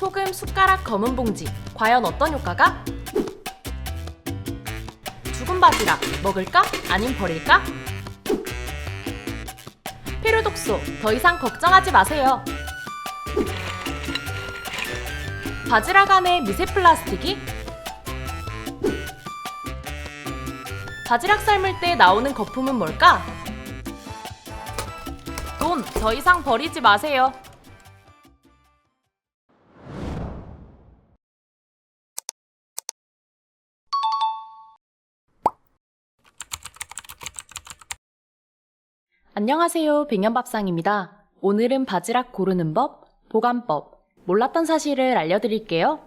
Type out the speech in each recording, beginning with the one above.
소금 숟가락 검은 봉지, 과연 어떤 효과가? 죽은 바지락, 먹을까? 아님 버릴까? 필요독소, 더 이상 걱정하지 마세요. 바지락 안에 미세 플라스틱이? 바지락 삶을 때 나오는 거품은 뭘까? 돈, 더 이상 버리지 마세요. 안녕하세요, 백년밥상입니다. 오늘은 바지락 고르는 법, 보관법, 몰랐던 사실을 알려드릴게요.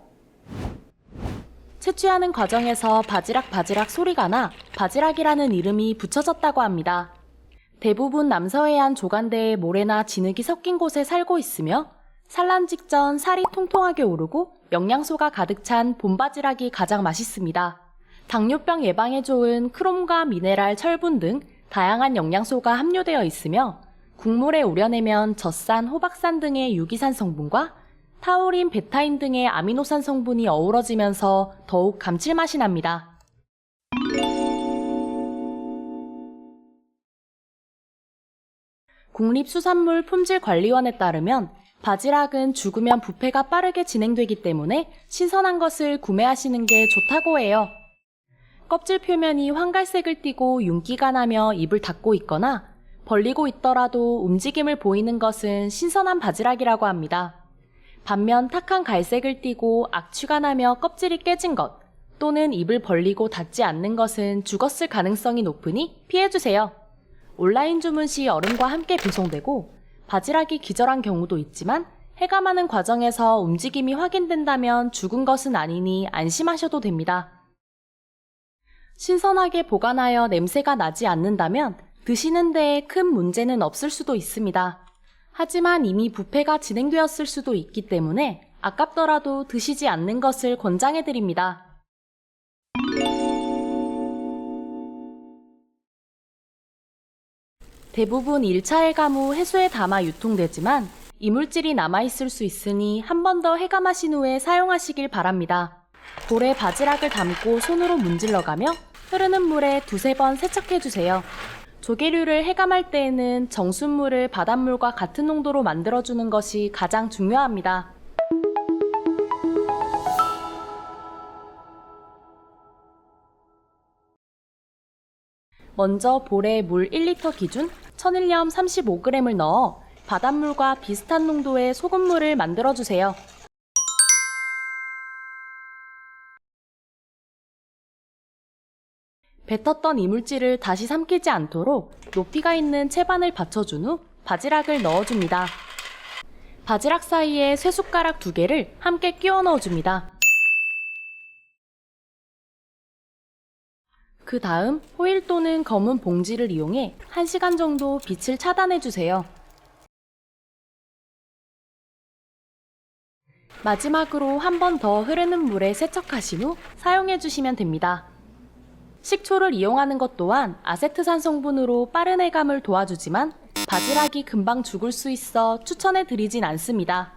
채취하는 과정에서 바지락 소리가 나 바지락이라는 이름이 붙여졌다고 합니다. 대부분 남서해안 조간대에 모래나 진흙이 섞인 곳에 살고 있으며 산란 직전 살이 통통하게 오르고 영양소가 가득 찬 봄바지락이 가장 맛있습니다. 당뇨병 예방에 좋은 크롬과 미네랄, 철분 등 다양한 영양소가 함유되어 있으며 국물에 우려내면 젖산, 호박산 등의 유기산 성분과 타우린, 베타인 등의 아미노산 성분이 어우러지면서 더욱 감칠맛이 납니다. 국립수산물품질관리원에 따르면 바지락은 죽으면 부패가 빠르게 진행되기 때문에 신선한 것을 구매하시는 게 좋다고 해요. 껍질 표면이 황갈색을 띠고 윤기가 나며 입을 닫고 있거나 벌리고 있더라도 움직임을 보이는 것은 신선한 바지락이라고 합니다. 반면 탁한 갈색을 띠고 악취가 나며 껍질이 깨진 것 또는 입을 벌리고 닫지 않는 것은 죽었을 가능성이 높으니 피해주세요. 온라인 주문 시 얼음과 함께 배송되고 바지락이 기절한 경우도 있지만 해감하는 과정에서 움직임이 확인된다면 죽은 것은 아니니 안심하셔도 됩니다. 신선하게 보관하여 냄새가 나지 않는다면 드시는 데에 큰 문제는 없을 수도 있습니다. 하지만 이미 부패가 진행되었을 수도 있기 때문에 아깝더라도 드시지 않는 것을 권장해드립니다. 대부분 1차 해감 후 해수에 담아 유통되지만 이물질이 남아있을 수 있으니 한 번 더 해감하신 후에 사용하시길 바랍니다. 볼에 바지락을 담고 손으로 문질러가며 흐르는 물에 두세 번 세척해주세요. 조개류를 해감할 때에는 정수물을 바닷물과 같은 농도로 만들어주는 것이 가장 중요합니다. 먼저 볼에 물 1리터 기준 천일염 35g을 넣어 바닷물과 비슷한 농도의 소금물을 만들어주세요. 뱉었던 이물질을 다시 삼키지 않도록 높이가 있는 채반을 받쳐준 후 바지락을 넣어줍니다. 바지락 사이에 쇠숟가락 2개를 함께 끼워 넣어줍니다. 그 다음 호일 또는 검은 봉지를 이용해 1시간 정도 빛을 차단해주세요. 마지막으로 한 번 더 흐르는 물에 세척하신 후 사용해주시면 됩니다. 식초를 이용하는 것 또한 아세트산 성분으로 빠른 해감을 도와주지만 바지락이 금방 죽을 수 있어 추천해드리진 않습니다.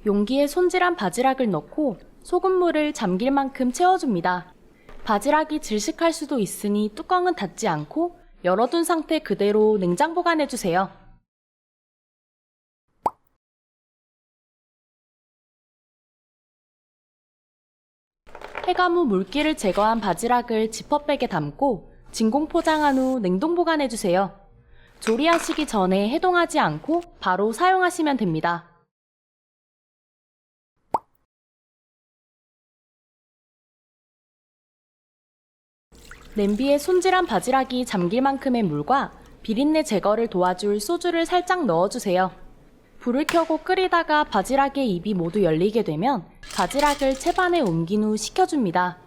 용기에 손질한 바지락을 넣고 소금물을 잠길 만큼 채워줍니다. 바지락이 질식할 수도 있으니 뚜껑은 닫지 않고 열어둔 상태 그대로 냉장 보관해주세요. 해감 후 물기를 제거한 바지락을 지퍼백에 담고 진공 포장한 후 냉동 보관해주세요. 조리하시기 전에 해동하지 않고 바로 사용하시면 됩니다. 냄비에 손질한 바지락이 잠길 만큼의 물과 비린내 제거를 도와줄 소주를 살짝 넣어주세요. 불을 켜고 끓이다가 바지락의 입이 모두 열리게 되면 바지락을 채반에 옮긴 후 식혀줍니다.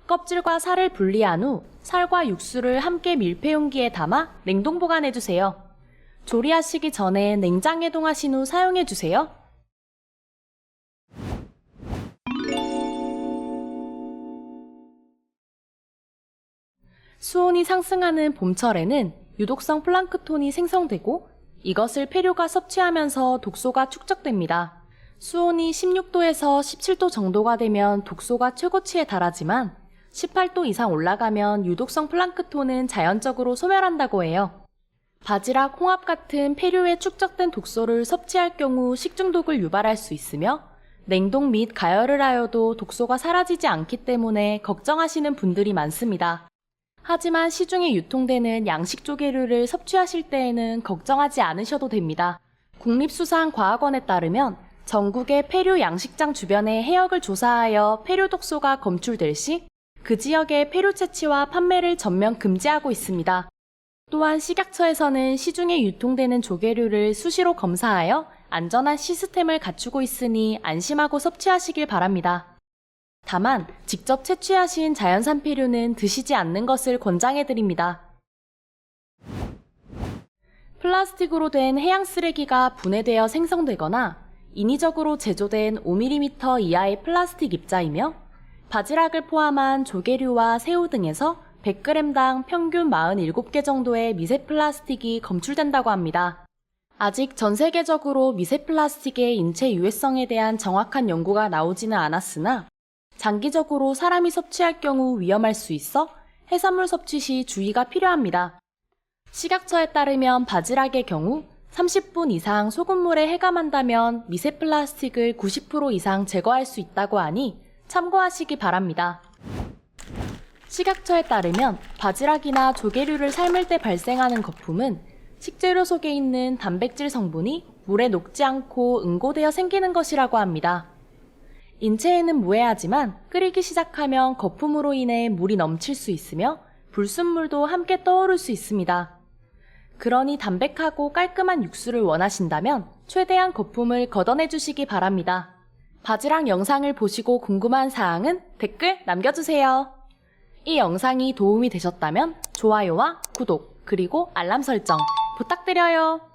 껍질과 살을 분리한 후 살과 육수를 함께 밀폐 용기에 담아 냉동 보관해주세요. 조리하시기 전에 냉장 해동하신 후 사용해주세요. 수온이 상승하는 봄철에는 유독성 플랑크톤이 생성되고 이것을 폐류가 섭취하면서 독소가 축적됩니다. 수온이 16도에서 17도 정도가 되면 독소가 최고치에 달하지만 18도 이상 올라가면 유독성 플랑크톤은 자연적으로 소멸한다고 해요. 바지락, 홍합 같은 폐류에 축적된 독소를 섭취할 경우 식중독을 유발할 수 있으며 냉동 및 가열을 하여도 독소가 사라지지 않기 때문에 걱정하시는 분들이 많습니다. 하지만 시중에 유통되는 양식 조개류를 섭취하실 때에는 걱정하지 않으셔도 됩니다. 국립수산과학원에 따르면 전국의 폐류 양식장 주변의 해역을 조사하여 폐류 독소가 검출될 시 그 지역의 폐류 채취와 판매를 전면 금지하고 있습니다. 또한 식약처에서는 시중에 유통되는 조개류를 수시로 검사하여 안전한 시스템을 갖추고 있으니 안심하고 섭취하시길 바랍니다. 다만 직접 채취하신 자연산 폐류는 드시지 않는 것을 권장해드립니다. 플라스틱으로 된 해양 쓰레기가 분해되어 생성되거나 인위적으로 제조된 5mm 이하의 플라스틱 입자이며 바지락을 포함한 조개류와 새우 등에서 100g당 평균 47개 정도의 미세 플라스틱이 검출된다고 합니다. 아직 전 세계적으로 미세 플라스틱의 인체 유해성에 대한 정확한 연구가 나오지는 않았으나 장기적으로 사람이 섭취할 경우 위험할 수 있어 해산물 섭취 시 주의가 필요합니다. 식약처에 따르면 바지락의 경우 30분 이상 소금물에 해감한다면 미세 플라스틱을 90% 이상 제거할 수 있다고 하니 참고하시기 바랍니다. 식약처에 따르면 바지락이나 조개류를 삶을 때 발생하는 거품은 식재료 속에 있는 단백질 성분이 물에 녹지 않고 응고되어 생기는 것이라고 합니다. 인체에는 무해하지만 끓이기 시작하면 거품으로 인해 물이 넘칠 수 있으며 불순물도 함께 떠오를 수 있습니다. 그러니 담백하고 깔끔한 육수를 원하신다면 최대한 거품을 걷어내 주시기 바랍니다. 바지락 영상을 보시고 궁금한 사항은 댓글 남겨주세요. 이 영상이 도움이 되셨다면 좋아요와 구독 그리고 알람 설정 부탁드려요.